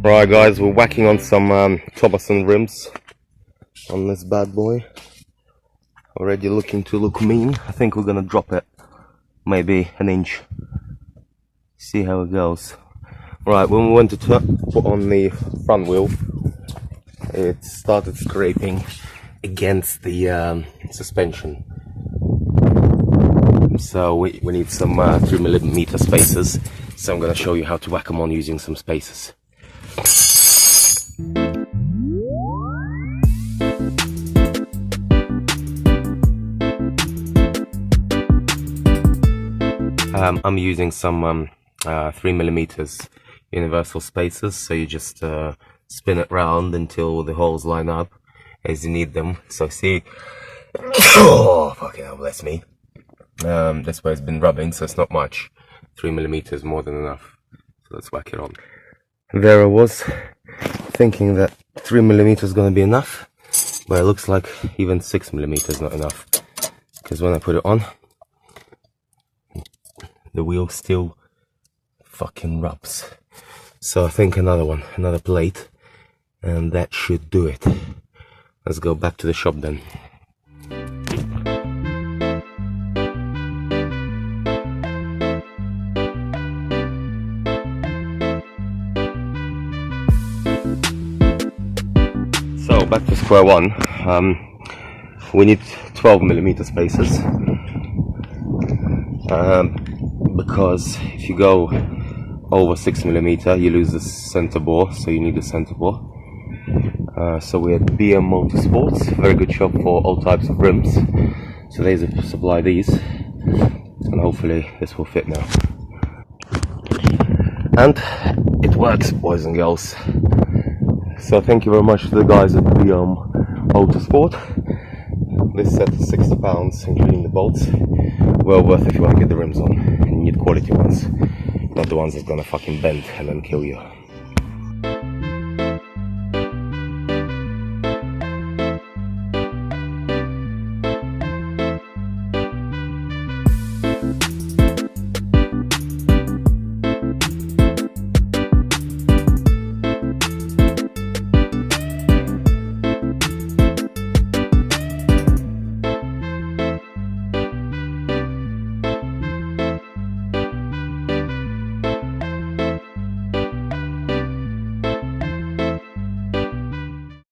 Right guys, we're whacking on some Thomason rims on this bad boy. Already looking to look mean. I think we're gonna drop it maybe an inch. See how it goes. Right, when we went to put on the front wheel, it started scraping against the suspension. So we need some 3mm spacers. So I'm gonna show you how to whack them on using some spacers. I'm using some 3mm universal spacers, so you just spin it round until the holes line up as you need them. So see, oh fucking hell, bless me. This way it's been rubbing, so it's not much. 3mm is more than enough. So let's whack it on. There I was thinking that 3mm is going to be enough, but it looks like even 6mm is not enough, because when I put it on, the wheel still fucking rubs. So I think another plate, and that should do it. Let's go back to the shop then. So back to square one. We need 12mm spacers, because if you go over 6mm you lose the center bore, so you need a center bore. So we're at BM Motorsports, very good shop for all types of rims. So they supply these, and hopefully this will fit now. And it works, boys and girls. So thank you very much to the guys at BM Motorsport. This set is £60, including the bolts. Well worth if you want to get the rims on. You need quality ones, not the ones that's gonna fucking bend and then kill you.